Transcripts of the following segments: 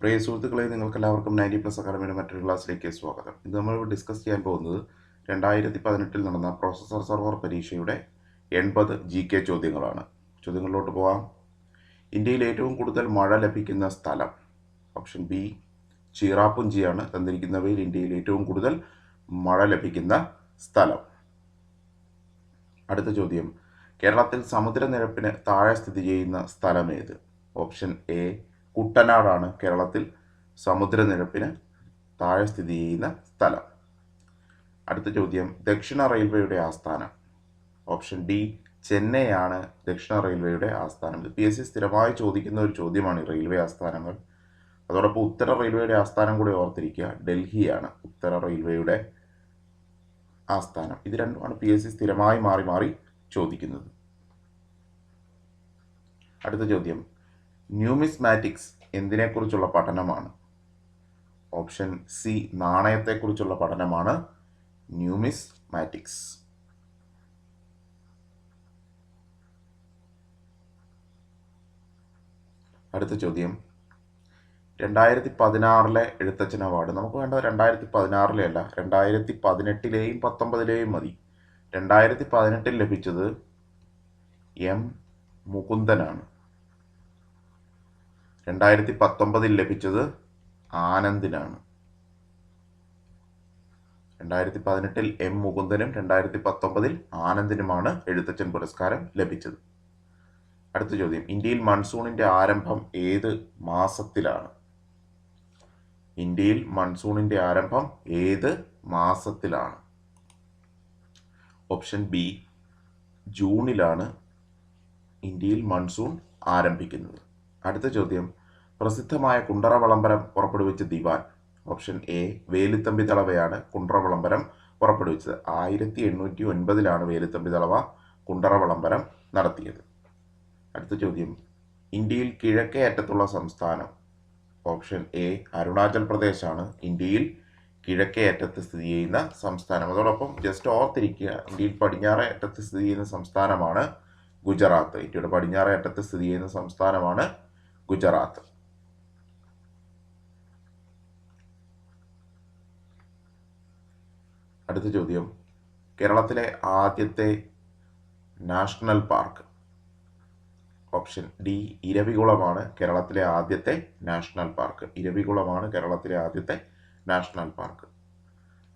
പ്രിയ സുഹൃത്തുക്കളെ, നിങ്ങൾക്കെല്ലാവർക്കും 90+ അക്കാഡമിയുടെ മറ്റൊരു ക്ലാസ്സിലേക്ക് സ്വാഗതം. ഇന്ന് നമ്മൾ ഡിസ്കസ് ചെയ്യാൻ പോകുന്നത് 2018 നടന്ന പ്രോസസർ സർവർ പരീക്ഷയുടെ 80 GK ചോദ്യങ്ങളാണ്. ചോദ്യങ്ങളിലോട്ട് പോവാം. ഇന്ത്യയിൽ ഏറ്റവും കൂടുതൽ മഴ ലഭിക്കുന്ന സ്ഥലം? ഓപ്ഷൻ ബി ചിറാപുഞ്ചിയാണ്. തന്നിരിക്കുന്നവയിൽ ഇന്ത്യയിൽ ഏറ്റവും കൂടുതൽ മഴ ലഭിക്കുന്ന സ്ഥലം. അടുത്ത ചോദ്യം, കേരളത്തിൽ സമുദ്രനിരപ്പിന് താഴെ സ്ഥിതി ചെയ്യുന്ന സ്ഥലമേത്? ഓപ്ഷൻ എ കുട്ടനാടാണ് കേരളത്തിൽ സമുദ്രനിരപ്പിന് താഴെ സ്ഥിതി ചെയ്യുന്ന സ്ഥലം. അടുത്ത ചോദ്യം, ദക്ഷിണ റെയിൽവേയുടെ ആസ്ഥാനം? ഓപ്ഷൻ ഡി ചെന്നൈയാണ് ദക്ഷിണ റെയിൽവേയുടെ ആസ്ഥാനം. ഇത് PSC സ്ഥിരമായി ചോദിക്കുന്ന ഒരു ചോദ്യമാണ് ഈ റെയിൽവേ ആസ്ഥാനങ്ങൾ. അതോടൊപ്പം ഉത്തര റെയിൽവേയുടെ ആസ്ഥാനം കൂടി ഓർത്തിരിക്കുക, ഡൽഹിയാണ് ഉത്തര റെയിൽവേയുടെ ആസ്ഥാനം. ഇത് രണ്ടുമാണ് PSC സ്ഥിരമായി മാറി മാറി ചോദിക്കുന്നത്. അടുത്ത ചോദ്യം, ന്യൂമിസ്മാറ്റിക്സ് എന്തിനെക്കുറിച്ചുള്ള പഠനമാണ്? ഓപ്ഷൻ സി നാണയത്തെക്കുറിച്ചുള്ള പഠനമാണ് ന്യൂമിസ്മാറ്റിക്സ്. അടുത്ത ചോദ്യം, 2016 എഴുത്തച്ഛൻ അവാർഡ്. നമുക്ക് വേണ്ടത് 2016 അല്ല, 2018 19 മതി. 2018 ലഭിച്ചത് M മുകുന്ദനാണ്. 2019 ലഭിച്ചത് ആനന്ദിനാണ്. 2018 M മുകുന്ദനും 2019 ആനന്ദിനുമാണ് എഴുത്തച്ഛൻ പുരസ്കാരം ലഭിച്ചത്. അടുത്ത ചോദ്യം, ഇന്ത്യയിൽ മൺസൂണിന്റെ ആരംഭം ഏത് മാസത്തിലാണ്? ഇന്ത്യയിൽ മൺസൂണിന്റെ ആരംഭം ഏത് മാസത്തിലാണ്? ഓപ്ഷൻ ബി ജൂണിലാണ് ഇന്ത്യയിൽ മൺസൂൺ ആരംഭിക്കുന്നത്. അടുത്ത ചോദ്യം, പ്രസിദ്ധമായ കുണ്ടറ വിളംബരം പുറപ്പെടുവിച്ച ദിവാൻ? ഓപ്ഷൻ എ വേലുത്തമ്പി ദളവയാണ് കുണ്ടറ വിളംബരം പുറപ്പെടുവിച്ചത്. 1809 വേലുത്തമ്പി ദളവ കുണ്ടറ വിളംബരം നടത്തിയത്. അടുത്ത ചോദ്യം, ഇന്ത്യയിൽ കിഴക്കേ അറ്റത്തുള്ള സംസ്ഥാനം? ഓപ്ഷൻ എ അരുണാചൽ പ്രദേശാണ് ഇന്ത്യയിൽ കിഴക്കേ അറ്റത്ത് സ്ഥിതി ചെയ്യുന്ന സംസ്ഥാനം. അതോടൊപ്പം ജസ്റ്റ് ഓർത്തിരിക്കുക, ഇന്ത്യയിൽ പടിഞ്ഞാറേ അറ്റത്ത് സ്ഥിതി ചെയ്യുന്ന സംസ്ഥാനമാണ് ഗുജറാത്ത്. ഇന്ത്യയുടെ പടിഞ്ഞാറേ അറ്റത്ത് സ്ഥിതി ചെയ്യുന്ന സംസ്ഥാനമാണ് ഗുജറാത്ത്. അടുത്ത ചോദ്യം, കേരളത്തിലെ ആദ്യത്തെ നാഷണൽ പാർക്ക്? ഓപ്ഷൻ ഡി ഇരവികുളമാണ് കേരളത്തിലെ ആദ്യത്തെ നാഷണൽ പാർക്ക്. ഇരവികുളമാണ് കേരളത്തിലെ ആദ്യത്തെ നാഷണൽ പാർക്ക്.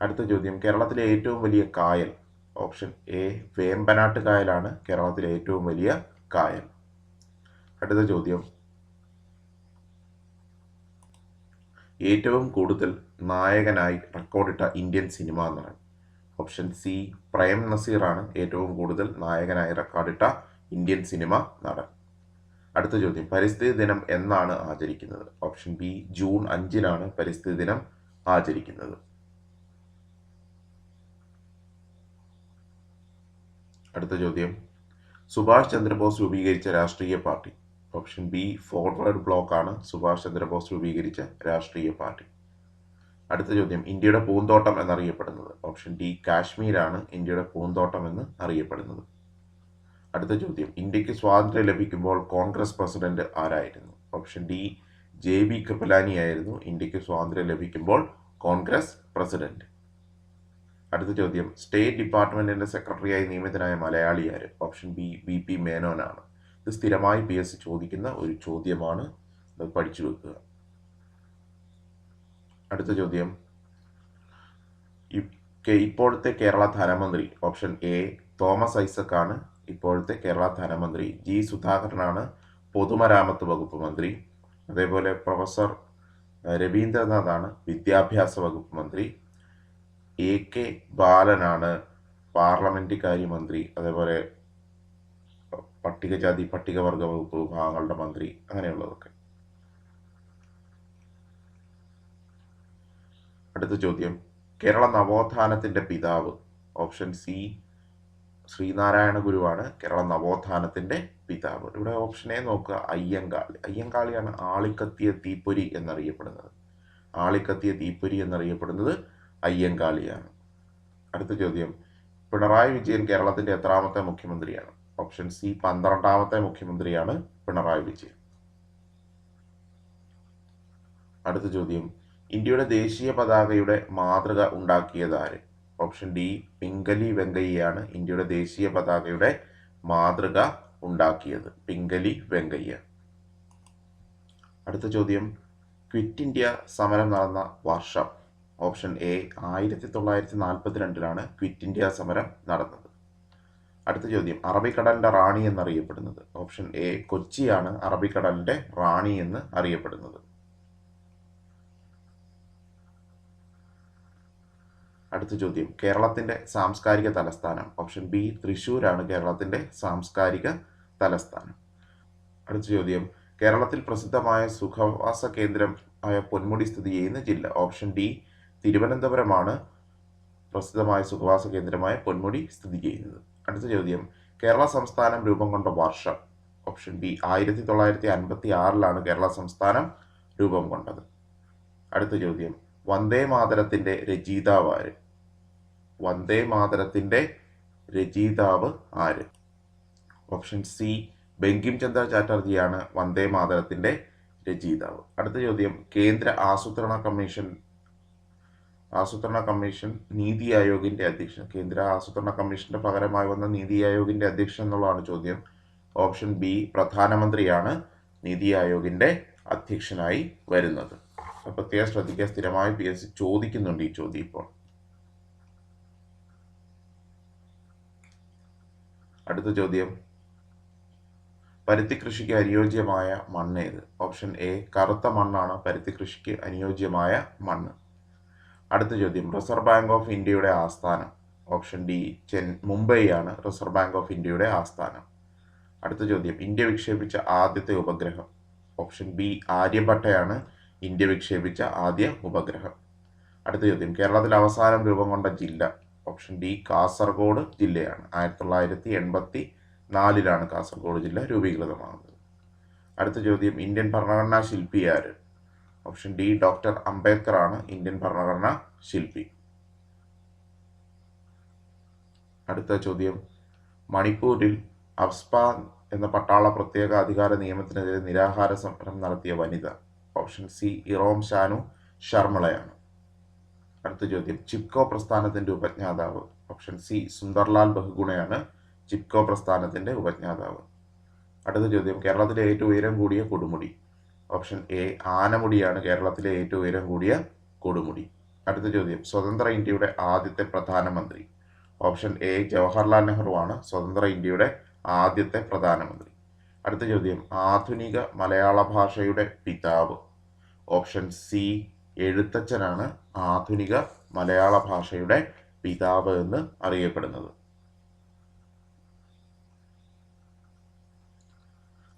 അടുത്ത ചോദ്യം, കേരളത്തിലെ ഏറ്റവും വലിയ കായൽ? ഓപ്ഷൻ എ വേമ്പനാട്ട് കായലാണ് കേരളത്തിലെ ഏറ്റവും വലിയ കായൽ. അടുത്ത ചോദ്യം, ഏറ്റവും കൂടുതൽ നായകനായി റെക്കോർഡിട്ട ഇന്ത്യൻ സിനിമാ നടൻ? ഓപ്ഷൻ സി പ്രേം നസീറാണ് ഏറ്റവും കൂടുതൽ നായകനായി റെക്കോർഡിട്ട ഇന്ത്യൻ സിനിമ നടൻ. അടുത്ത ചോദ്യം, പരിസ്ഥിതി ദിനം എന്നാണ് ആചരിക്കുന്നത്? ഓപ്ഷൻ ബി ജൂൺ 5 പരിസ്ഥിതി ദിനം ആചരിക്കുന്നത്. അടുത്ത ചോദ്യം, സുഭാഷ് ചന്ദ്രബോസ് രൂപീകരിച്ച രാഷ്ട്രീയ party? Option B forward block ആണ് സുഭാഷ് ചന്ദ്രബോസ് രൂപീകരിച്ച രാഷ്ട്രീയ പാർട്ടി. അടുത്ത ചോദ്യം, ഇന്ത്യയുടെ പൂന്തോട്ടം എന്നറിയപ്പെടുന്നത്? ഓപ്ഷൻ ഡി കാശ്മീരാണ് ഇന്ത്യയുടെ പൂന്തോട്ടം എന്ന് അറിയപ്പെടുന്നത്. അടുത്ത ചോദ്യം, ഇന്ത്യക്ക് സ്വാതന്ത്ര്യം ലഭിക്കുമ്പോൾ കോൺഗ്രസ് പ്രസിഡന്റ് ആരായിരുന്നു? ഓപ്ഷൻ ഡി JB കൃപലാനി ആയിരുന്നു ഇന്ത്യക്ക് സ്വാതന്ത്ര്യം ലഭിക്കുമ്പോൾ കോൺഗ്രസ് പ്രസിഡന്റ്. അടുത്ത ചോദ്യം, സ്റ്റേറ്റ് ഡിപ്പാർട്ട്മെന്റിന്റെ സെക്രട്ടറിയായി നിയമിതനായ മലയാളി ആര്? Option B VP മേനോനാണ്. ഇത് സ്ഥിരമായി PSC ചോദിക്കുന്ന ഒരു ചോദ്യമാണ്, അത് പഠിച്ചു വെക്കുക. അടുത്ത ചോദ്യം, ഇപ്പോഴത്തെ കേരള ധനമന്ത്രി? ഓപ്ഷൻ എ തോമസ് ഐസക് ആണ് ഇപ്പോഴത്തെ കേരള ധനമന്ത്രി. G സുധാകരനാണ് പൊതുമരാമത്ത് വകുപ്പ് മന്ത്രി. അതേപോലെ പ്രൊഫസർ രവീന്ദ്രനാഥാണ് വിദ്യാഭ്യാസ വകുപ്പ് മന്ത്രി. AK ബാലനാണ് പാർലമെന്റ് കാര്യമന്ത്രി. അതേപോലെ പട്ടികജാതി പട്ടികവർഗ വകുപ്പ് വിഭാഗങ്ങളുടെ മന്ത്രി, അങ്ങനെയുള്ളതൊക്കെ. അടുത്ത ചോദ്യം, കേരള നവോത്ഥാനത്തിന്റെ പിതാവ്? ഓപ്ഷൻ സി ശ്രീനാരായണ ഗുരുവാണ് കേരള നവോത്ഥാനത്തിന്റെ പിതാവ്. ഇവിടെ ഓപ്ഷൻ എ നോക്കുക, അയ്യങ്കാളി. അയ്യങ്കാളിയാണ് ആളിക്കത്തിയ തീപ്പൊരി എന്നറിയപ്പെടുന്നത്. ആളിക്കത്തിയ തീപ്പൊരി എന്നറിയപ്പെടുന്നത് അയ്യങ്കാളിയാണ്. അടുത്ത ചോദ്യം, പിണറായി വിജയൻ കേരളത്തിന്റെ എത്രാമത്തെ മുഖ്യമന്ത്രിയാണ്? ഓപ്ഷൻ സി 12ാമത്തെ മുഖ്യമന്ത്രിയാണ് പിണറായി വിജയൻ. അടുത്ത ചോദ്യം, ഇന്ത്യയുടെ ദേശീയ പതാകയുടെ മാതൃക ഉണ്ടാക്കിയതാര്? ഓപ്ഷൻ ഡി പിംഗലി വെങ്കയ്യയാണ് ഇന്ത്യയുടെ ദേശീയ പതാകയുടെ മാതൃക ഉണ്ടാക്കിയത്. പിംഗലി വെങ്കയ്യ. അടുത്ത ചോദ്യം, ക്വിറ്റ് ഇന്ത്യ സമരം നടന്ന വർഷം? ഓപ്ഷൻ എ 1942 ക്വിറ്റ് ഇന്ത്യ സമരം നടന്നത്. അടുത്ത ചോദ്യം, അറബിക്കടലിന്റെ റാണി എന്നറിയപ്പെടുന്നത്? ഓപ്ഷൻ എ കൊച്ചിയാണ് അറബിക്കടലിന്റെ റാണി എന്ന് അറിയപ്പെടുന്നത്. അടുത്ത ചോദ്യം, കേരളത്തിന്റെ സാംസ്കാരിക തലസ്ഥാനം? ഓപ്ഷൻ ബി തൃശ്ശൂരാണ് കേരളത്തിന്റെ സാംസ്കാരിക തലസ്ഥാനം. അടുത്ത ചോദ്യം, കേരളത്തിൽ പ്രസിദ്ധമായ സുഖവാസ കേന്ദ്രം ആയ പൊന്മുടി സ്ഥിതി ചെയ്യുന്ന ജില്ല? ഓപ്ഷൻ ഡി തിരുവനന്തപുരമാണ് പ്രസിദ്ധമായ സുഖവാസ കേന്ദ്രമായ പൊന്മുടി സ്ഥിതി ചെയ്യുന്നത്. അടുത്ത ചോദ്യം, കേരള സംസ്ഥാനം രൂപം കൊണ്ട വർഷം? ഓപ്ഷൻ ബി 1956 കേരള സംസ്ഥാനം രൂപം കൊണ്ടത്. അടുത്ത ചോദ്യം, വന്ദേ മാതരത്തിന്റെ രചയിതാവ് ആര്? വന്ദേ മാതരത്തിന്റെ രചയിതാവ് ആര്? ഓപ്ഷൻ സി ബങ്കിം ചന്ദ്ര ചാറ്റർജിയാണ് വന്ദേ മാതരത്തിന്റെ രചയിതാവ്. അടുത്ത ചോദ്യം, കേന്ദ്ര ആസൂത്രണ കമ്മീഷൻ നീതി ആയോഗിന്റെ അധ്യക്ഷൻ? കേന്ദ്ര ആസൂത്രണ കമ്മീഷന്റെ പകരമായി വന്ന നീതി ആയോഗിന്റെ അധ്യക്ഷൻ എന്നുള്ളതാണ് ചോദ്യം. ഓപ്ഷൻ ബി പ്രധാനമന്ത്രിയാണ് നീതി ആയോഗിന്റെ അധ്യക്ഷനായി വരുന്നത്. പ്രത്യേകം ശ്രദ്ധിക്കുക, സ്ഥിരമായി PSC ചോദിക്കുന്നുണ്ട് ഈ ചോദ്യം ഇപ്പോൾ. അടുത്ത ചോദ്യം, പരുത്തി കൃഷിക്ക് അനുയോജ്യമായ മണ്ണ് ഏത്? ഓപ്ഷൻ എ കറുത്ത മണ്ണാണ് പരുത്തി കൃഷിക്ക് അനുയോജ്യമായ മണ്ണ്. അടുത്ത ചോദ്യം, റിസർവ് ബാങ്ക് ഓഫ് ഇന്ത്യയുടെ ആസ്ഥാനം? ഓപ്ഷൻ ഡി മുംബൈ ആണ് റിസർവ് ബാങ്ക് ഓഫ് ഇന്ത്യയുടെ ആസ്ഥാനം. അടുത്ത ചോദ്യം, ഇന്ത്യ വിക്ഷേപിച്ച ആദ്യത്തെ ഉപഗ്രഹം? ഓപ്ഷൻ ബി ആര്യഭട്ടയാണ് ഇന്ത്യ വിക്ഷേപിച്ച ആദ്യ ഉപഗ്രഹം. അടുത്ത ചോദ്യം, കേരളത്തിൽ അവസാനം രൂപം കൊണ്ട ജില്ല? ഓപ്ഷൻ ഡി കാസർഗോഡ് ജില്ലയാണ്. 1984 കാസർഗോഡ് ജില്ല രൂപീകൃതമാകുന്നത്. അടുത്ത ചോദ്യം, ഇന്ത്യൻ ഭരണഘടനാ ശില്പി ആര്? ഓപ്ഷൻ ഡി ഡോക്ടർ അംബേദ്കർ ആണ് ഇന്ത്യൻ ഭരണഘടനാ ശില്പി. അടുത്ത ചോദ്യം, മണിപ്പൂരിൽ അഫ്സ്പ എന്ന പട്ടാള പ്രത്യേക അധികാര നിയമത്തിനെതിരെ നിരാഹാര സമരം നടത്തിയ വനിത? ഓപ്ഷൻ സി ഇറോം ഷാനു ശർമിളയാണ്. അടുത്ത ചോദ്യം, ചിപ്കോ പ്രസ്ഥാനത്തിന്റെ ഉപജ്ഞാതാവ്? ഓപ്ഷൻ സി സുന്ദർലാൽ ബഹുഗുണയാണ് ചിപ്കോ പ്രസ്ഥാനത്തിന്റെ ഉപജ്ഞാതാവ്. അടുത്ത ചോദ്യം, കേരളത്തിലെ ഏറ്റവും ഉയരം കൂടിയ കൊടുമുടി? ഓപ്ഷൻ എ ആനമുടിയാണ് കേരളത്തിലെ ഏറ്റവും ഉയരം കൂടിയ കൊടുമുടി. അടുത്ത ചോദ്യം, സ്വതന്ത്ര ഇന്ത്യയുടെ ആദ്യത്തെ പ്രധാനമന്ത്രി? ഓപ്ഷൻ എ ജവഹർലാൽ നെഹ്റു ആണ് സ്വതന്ത്ര ഇന്ത്യയുടെ ആദ്യത്തെ പ്രധാനമന്ത്രി. അടുത്ത ചോദ്യം, ആധുനിക മലയാള ഭാഷയുടെ പിതാവ്? ഓപ്ഷൻ സി എഴുത്തച്ഛനാണ് ആധുനിക മലയാള ഭാഷയുടെ പിതാവ് എന്ന് അറിയപ്പെടുന്നത്.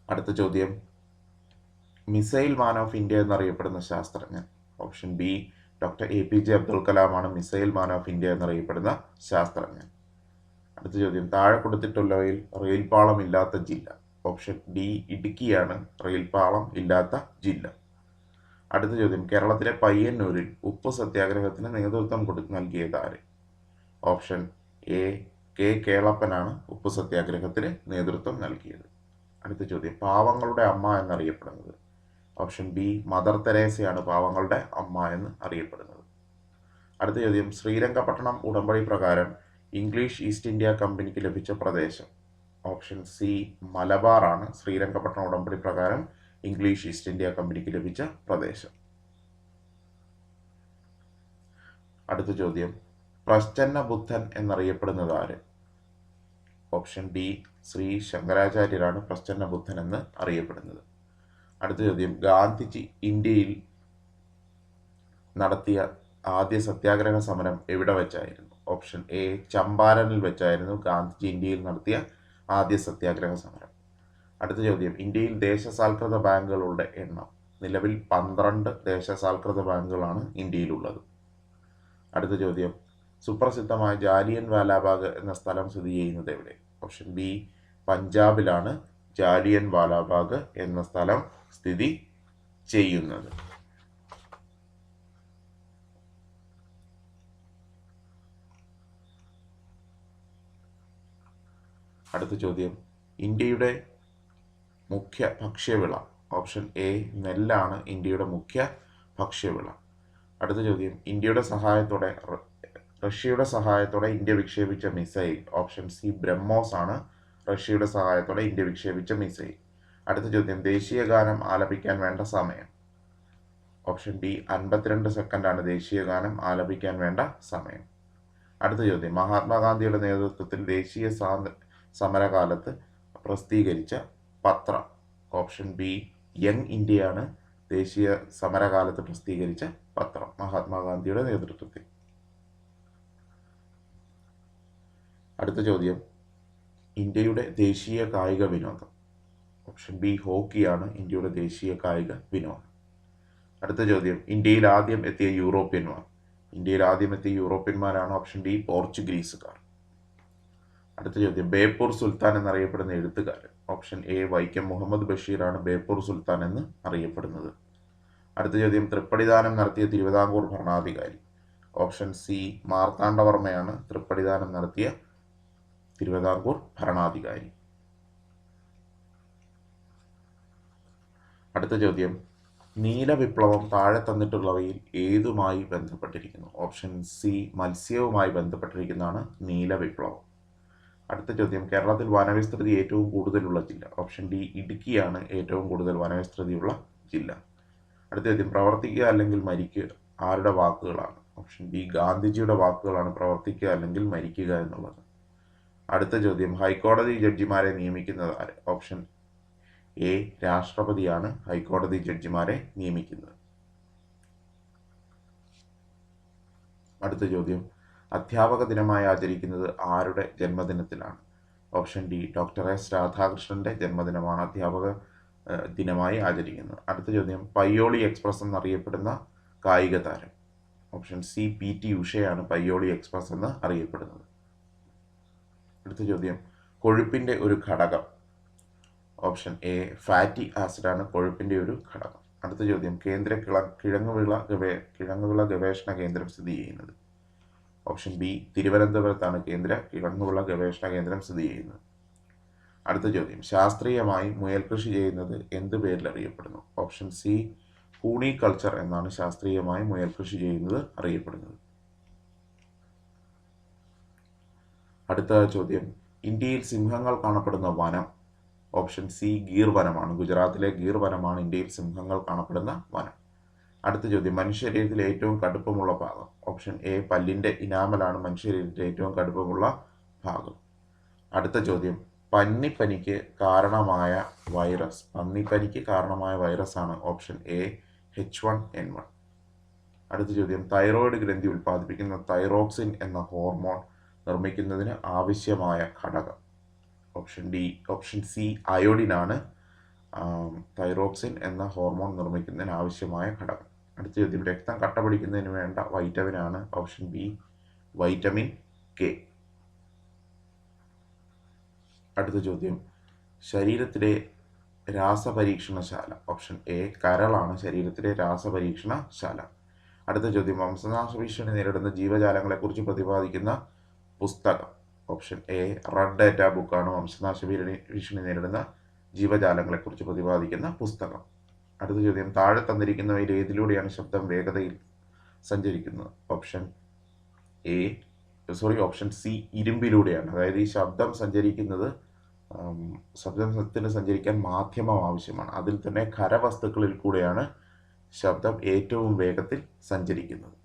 അടുത്ത ചോദ്യം, മിസൈൽ മാൻ ഓഫ് ഇന്ത്യ എന്നറിയപ്പെടുന്ന ശാസ്ത്രജ്ഞൻ? Option B doctor APJ Abdul കലാമാണ് മിസൈൽ മാൻ ഓഫ് ഇന്ത്യ എന്നറിയപ്പെടുന്ന ശാസ്ത്രജ്ഞൻ. അടുത്ത ചോദ്യം, താഴെ കൊടുത്തിട്ടുള്ളവയിൽ റെയിൽപാളം ഇല്ലാത്ത ജില്ല? ഓപ്ഷൻ ഡി ഇടുക്കിയാണ് റെയിൽപാളം ഇല്ലാത്ത ജില്ല. അടുത്ത ചോദ്യം, കേരളത്തിലെ പയ്യന്നൂരിൽ ഉപ്പ് സത്യാഗ്രഹത്തിന് നേതൃത്വം നൽകിയത് ആര്? ഓപ്ഷൻ എ കെ കേളപ്പനാണ് ഉപ്പ് സത്യാഗ്രഹത്തിന് നേതൃത്വം നൽകിയത്. അടുത്ത ചോദ്യം, പാവങ്ങളുടെ അമ്മ എന്നറിയപ്പെടുന്നത്? ഓപ്ഷൻ ബി മദർ തെരേസയാണ് പാവങ്ങളുടെ അമ്മ എന്ന് അറിയപ്പെടുന്നത്. അടുത്ത ചോദ്യം, ശ്രീരംഗപട്ടണം ഉടമ്പടി പ്രകാരം ഇംഗ്ലീഷ് ഈസ്റ്റ് ഇന്ത്യ കമ്പനിക്ക് ലഭിച്ച പ്രദേശം? ഓപ്ഷൻ സി മലബാർ ആണ് ശ്രീരംഗപട്ടണം ഉടമ്പടി പ്രകാരം ഇംഗ്ലീഷ് ഈസ്റ്റ് ഇന്ത്യ കമ്പനിക്ക് ലഭിച്ച പ്രദേശം. അടുത്ത ചോദ്യം, പ്രച്ഛന്ന ബുദ്ധൻ എന്നറിയപ്പെടുന്നത് ആര്? ഓപ്ഷൻ ഡി ശ്രീ ശങ്കരാചാര്യരാണ് പ്രച്ഛന്ന ബുദ്ധൻ എന്ന് അറിയപ്പെടുന്നത്. അടുത്ത ചോദ്യം, ഗാന്ധിജി ഇന്ത്യയിൽ നടത്തിയ ആദ്യ സത്യാഗ്രഹ സമരം എവിടെ വെച്ചായിരുന്നു? ഓപ്ഷൻ എ ചമ്പാരനിൽ വെച്ചായിരുന്നു ഗാന്ധിജി ഇന്ത്യയിൽ നടത്തിയ ആദ്യ സത്യാഗ്രഹ സമരം. അടുത്ത ചോദ്യം, ഇന്ത്യയിൽ ദേശസാൽകൃത ബാങ്കുകളുടെ എണ്ണം? നിലവിൽ 12 ദേശസാൽകൃത ബാങ്കുകളാണ് ഇന്ത്യയിലുള്ളത്. അടുത്ത ചോദ്യം, സുപ്രസിദ്ധമായ ജാലിയൻ വാലാബാഗ് എന്ന സ്ഥലം സ്ഥിതി ചെയ്യുന്നത് എവിടെ? ഓപ്ഷൻ ബി പഞ്ചാബിലാണ് ജാലിയൻ വാലാബാഗ് എന്ന സ്ഥലം സ്ഥിതി ചെയ്യുന്നത്. അടുത്ത ചോദ്യം, ഇന്ത്യയുടെ മുഖ്യ ഭക്ഷ്യവിള? ഓപ്ഷൻ എ നെല്ലാണ് ഇന്ത്യയുടെ മുഖ്യ ഭക്ഷ്യവിള. അടുത്ത ചോദ്യം റഷ്യയുടെ സഹായത്തോടെ ഇന്ത്യ വിക്ഷേപിച്ച മിസൈൽ. ഓപ്ഷൻ സി ബ്രഹ്മോസ് ആണ് റഷ്യയുടെ സഹായത്തോടെ ഇന്ത്യ വിക്ഷേപിച്ച മിസൈൽ. അടുത്ത ചോദ്യം ദേശീയ ഗാനം ആലപിക്കാൻ വേണ്ട സമയം. ഓപ്ഷൻ ഡി 52 സെക്കൻഡാണ് ദേശീയ ഗാനം ആലപിക്കാൻ വേണ്ട സമയം. അടുത്ത ചോദ്യം മഹാത്മാഗാന്ധിയുടെ നേതൃത്വത്തിൽ ദേശീയ സമരകാലത്ത് പ്രസിദ്ധീകരിച്ച പത്രം. ഓപ്ഷൻ ബി യങ് ഇന്ത്യയാണ് ദേശീയ സമരകാലത്ത് പ്രസിദ്ധീകരിച്ച പത്രം മഹാത്മാഗാന്ധിയുടെ നേതൃത്വത്തിൽ. അടുത്ത ചോദ്യം ഇന്ത്യയുടെ ദേശീയ കായിക വിനോദം. ഓപ്ഷൻ ബി ഹോക്കിയാണ് ഇന്ത്യയുടെ ദേശീയ കായിക വിനോദം. അടുത്ത ചോദ്യം ഇന്ത്യയിൽ ആദ്യം എത്തിയ യൂറോപ്യന്മാരാണ്. ഓപ്ഷൻ ഡി പോർച്ചുഗീസുകാർ. അടുത്ത ചോദ്യം ബേപ്പൂർ സുൽത്താൻ എന്നറിയപ്പെടുന്ന എഴുത്തുകാരൻ. ഓപ്ഷൻ എ വൈക്കം മുഹമ്മദ് ബഷീറാണ് ബേപ്പൂർ സുൽത്താൻ എന്ന് അറിയപ്പെടുന്നത്. അടുത്ത ചോദ്യം തൃപ്പടിദാനം നടത്തിയ തിരുവിതാംകൂർ ഭരണാധികാരി. ഓപ്ഷൻ സി മാർത്താണ്ഡവർമ്മയാണ് തൃപ്പടിദാനം നടത്തിയ തിരുവിതാംകൂർ ഭരണാധികാരി. അടുത്ത ചോദ്യം നീല വിപ്ലവം താഴെ തന്നിട്ടുള്ളവയിൽ ഏതുമായി ബന്ധപ്പെട്ടിരിക്കുന്നു. ഓപ്ഷൻ സി മത്സ്യവുമായി ബന്ധപ്പെട്ടിരിക്കുന്നതാണ് നീല വിപ്ലവം. അടുത്ത ചോദ്യം കേരളത്തിൽ വനവിസ്തൃതി ഏറ്റവും കൂടുതലുള്ള ജില്ല. ഓപ്ഷൻ ഡി ഇടുക്കിയാണ് ഏറ്റവും കൂടുതൽ വനവിസ്തൃതിയുള്ള ജില്ല. അടുത്ത ചോദ്യം പ്രവർത്തിക്കുക അല്ലെങ്കിൽ മരിക്കുക ആരുടെ വാക്കുകളാണ്. ഓപ്ഷൻ ബി ഗാന്ധിജിയുടെ വാക്കുകളാണ് പ്രവർത്തിക്കുക അല്ലെങ്കിൽ മരിക്കുക എന്നുള്ളത്. അടുത്ത ചോദ്യം ഹൈക്കോടതി ജഡ്ജിമാരെ നിയമിക്കുന്നത് ആര്. ഓപ്ഷൻ എ രാഷ്ട്രപതിയാണ് ഹൈക്കോടതി ജഡ്ജിമാരെ നിയമിക്കുന്നത്. അടുത്ത ചോദ്യം അധ്യാപക ദിനമായി ആചരിക്കുന്നത് ആരുടെ ജന്മദിനത്തിലാണ്. ഓപ്ഷൻ ഡി ഡോക്ടർ എസ് രാധാകൃഷ്ണന്റെ ജന്മദിനമാണ് അധ്യാപക ദിനമായി ആചരിക്കുന്നത്. അടുത്ത ചോദ്യം പയ്യോളി എക്സ്പ്രസ് എന്നറിയപ്പെടുന്ന കായിക താരം. ഓപ്ഷൻ സി PT ഉഷയാണ് പയ്യോളി എക്സ്പ്രസ് എന്ന് അറിയപ്പെടുന്നത്. അടുത്ത ചോദ്യം കൊഴുപ്പിന്റെ ഒരു ഘടകം. ഓപ്ഷൻ എ ഫാറ്റി ആസിഡാണ് കൊഴുപ്പിന്റെ ഒരു ഘടകം. അടുത്ത ചോദ്യം കേന്ദ്ര കിഴങ്ങുവിള ഗവേഷണ കേന്ദ്രം സ്ഥിതി ചെയ്യുന്നത്. ഓപ്ഷൻ ബി തിരുവനന്തപുരത്താണ് കേന്ദ്ര കിഴങ്ങുവിള ഗവേഷണ കേന്ദ്രം സ്ഥിതി ചെയ്യുന്നത്. അടുത്ത ചോദ്യം ശാസ്ത്രീയമായി മുയൽ കൃഷി ചെയ്യുന്നത് എന്ത് പേരിൽ അറിയപ്പെടുന്നു. ഓപ്ഷൻ സി ഹൂണി കൾച്ചർ എന്നാണ് ശാസ്ത്രീയമായി മുയൽ കൃഷി ചെയ്യുന്നത് അറിയപ്പെടുന്നത്. അടുത്ത ചോദ്യം ഇന്ത്യയിൽ സിംഹങ്ങൾ കാണപ്പെടുന്ന വനം. ഓപ്ഷൻ സി ഗീർ വനമാണ്. ഗുജറാത്തിലെ ഗീർ വനമാണ് ഇന്ത്യയിൽ സിംഹങ്ങൾ കാണപ്പെടുന്ന വനം. അടുത്ത ചോദ്യം മനുഷ്യശരീരത്തിലെ ഏറ്റവും കടുപ്പമുള്ള ഭാഗം. ഓപ്ഷൻ എ പല്ലിന്റെ ഇനാമലാണ് മനുഷ്യശരീരത്തിലെ ഏറ്റവും കടുപ്പമുള്ള ഭാഗം. അടുത്ത ചോദ്യം പന്നിപ്പനിക്ക് കാരണമായ വൈറസ് ആണ്. Option A H1N1. അടുത്ത ചോദ്യം തൈറോയ്ഡ് ഗ്രന്ഥി ഉൽപ്പാദിപ്പിക്കുന്ന തൈറോക്സിൻ എന്ന ഹോർമോൺ നിർമ്മിക്കുന്നതിന് ആവശ്യമായ ഘടകം. ഓപ്ഷൻ സി അയോഡിനാണ് തൈറോക്സിൻ എന്ന ഹോർമോൺ നിർമ്മിക്കുന്നതിന് ആവശ്യമായ ഘടകം. അടുത്ത ചോദ്യം രക്തം കട്ട പിടിക്കുന്നതിന് വേണ്ട വൈറ്റമിനാണ്. Option B vitamin K. അടുത്ത ചോദ്യം ശരീരത്തിലെ രാസപരീക്ഷണശാല. ഓപ്ഷൻ എ കരളാണ് ശരീരത്തിലെ രാസപരീക്ഷണശാല. അടുത്ത ചോദ്യം വംശനാശ ഭീഷണി നേരിടുന്ന ജീവജാലങ്ങളെക്കുറിച്ച് പ്രതിപാദിക്കുന്ന പുസ്തകം. ഓപ്ഷൻ എ റെഡ് ഡേറ്റ ബുക്കാണ് വംശനാശ ഭീഷണി നേരിടുന്ന ജീവജാലങ്ങളെക്കുറിച്ച് പ്രതിപാദിക്കുന്ന പുസ്തകം. അടുത്ത ചോദ്യം താഴെ തന്നിരിക്കുന്നവയിൽ ഏതിലൂടെയാണ് ശബ്ദം വേഗതയിൽ സഞ്ചരിക്കുന്നത്. ഓപ്ഷൻ സി ഇരുമ്പിലൂടെയാണ്. അതായത് ഈ ശബ്ദത്തിന് സഞ്ചരിക്കാൻ മാധ്യമം ആവശ്യമാണ്. അതിൽ തന്നെ ഖരവസ്തുക്കളിൽ കൂടെയാണ് ശബ്ദം ഏറ്റവും വേഗത്തിൽ സഞ്ചരിക്കുന്നത്.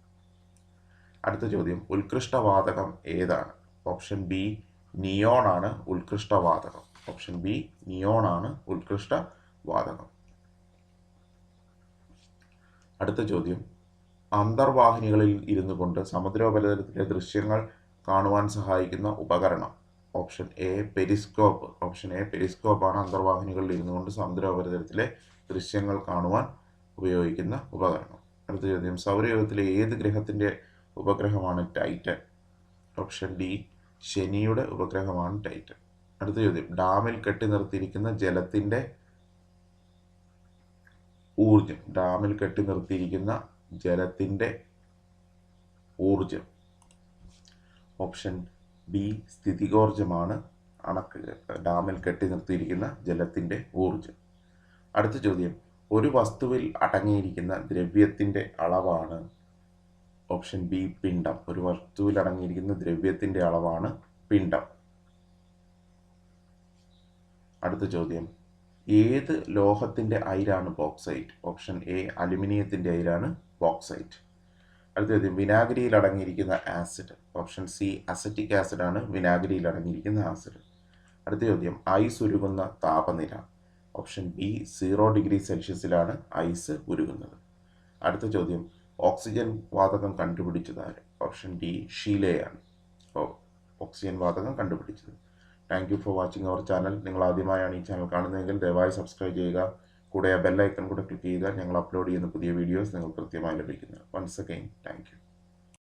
അടുത്ത ചോദ്യം ഉത്കൃഷ്ടവാതകം ഏതാണ്. ഓപ്ഷൻ ബി നിയോൺ ആണ് ഉത്കൃഷ്ടവാതകം. ഓപ്ഷൻ ബി നിയോൺ ആണ് ഉത്കൃഷ്ടവാതകം. അടുത്ത ചോദ്യം അന്തർവാഹിനികളിൽ ഇരുന്നു കൊണ്ട് സമുദ്രോപരിതലത്തിലെ ദൃശ്യങ്ങൾ കാണുവാൻ സഹായിക്കുന്ന ഉപകരണം. Option A Periscope. Option A Periscope ആണ് അന്തർവാഹിനികളിൽ ഇരുന്നു കൊണ്ട് സമുദ്രോപരിതലത്തിലെ ദൃശ്യങ്ങൾ കാണുവാൻ ഉപയോഗിക്കുന്ന ഉപകരണം. അടുത്ത ചോദ്യം സൗരയൂഥത്തിലെ ഏത് ഗ്രഹത്തിന്റെ ഉപഗ്രഹമാണ് ടൈറ്റൻ. ഓപ്ഷൻ ഡി ശനിയുടെ ഉപഗ്രഹമാണ് ടൈറ്റൻ. അടുത്ത ചോദ്യം ഡാമിൽ കെട്ടി നിർത്തിയിരിക്കുന്ന ജലത്തിന്റെ ഊർജം. ഡാമിൽ കെട്ടി നിർത്തിയിരിക്കുന്ന ജലത്തിന്റെ ഊർജം. ഓപ്ഷൻ ബി സ്ഥിതികോർജമാണ് ഡാമിൽ കെട്ടി നിർത്തിയിരിക്കുന്ന ജലത്തിന്റെ ഊർജം. അടുത്ത ചോദ്യം ഒരു വസ്തുവിൽ അടങ്ങിയിരിക്കുന്ന ദ്രവ്യത്തിൻ്റെ അളവാണ് ഓപ്ഷൻ ബി പിണ്ഡം. ഒരു വസ്തുവിൽ അടങ്ങിയിരിക്കുന്ന ദ്രവ്യത്തിൻ്റെ അളവാണ് പിണ്ഡം. അടുത്ത ചോദ്യം, ഏത് ലോഹത്തിൻ്റെ അയിരാണ് ബോക്സൈറ്റ്? ഓപ്ഷൻ എ അലുമിനിയത്തിൻ്റെ അയിരാണ് ബോക്സൈറ്റ്. അടുത്ത ചോദ്യം, വിനാഗിരിയിൽ അടങ്ങിയിരിക്കുന്ന acid? Option C acetic acid ആണ് വിനാഗിരിയിൽ അടങ്ങിയിരിക്കുന്ന ആസിഡ്. അടുത്ത ചോദ്യം, ഐസ് ഉരുകുന്ന താപനില? ഓപ്ഷൻ ബി 0 ഡിഗ്രി സെൽഷ്യസിലാണ് ഐസ് ഉരുകുന്നത്. അടുത്ത ചോദ്യം, ഓക്സിജൻ വാതകം കണ്ടുപിടിച്ചതാര്? ഓപ്ഷൻ ഡി ഷീലയാണ് ഓക്സിജൻ വാതകം കണ്ടുപിടിച്ചത്. Thank you for watching our channel. നിങ്ങൾ ആദ്യമായാണ് ഈ ചാനൽ കാണുന്നതെങ്കിൽ ദയവായി സബ്സ്ക്രൈബ് ചെയ്യുക. കൂടെ ആ ബെല്ലൈക്കൺ കൂടെ ക്ലിക്ക് ചെയ്താൽ ഞങ്ങൾ അപ്ലോഡ് ചെയ്യുന്ന പുതിയ വീഡിയോസ് നിങ്ങൾക്ക് കൃത്യമായി ലഭിക്കുന്നത്. Once again thank U.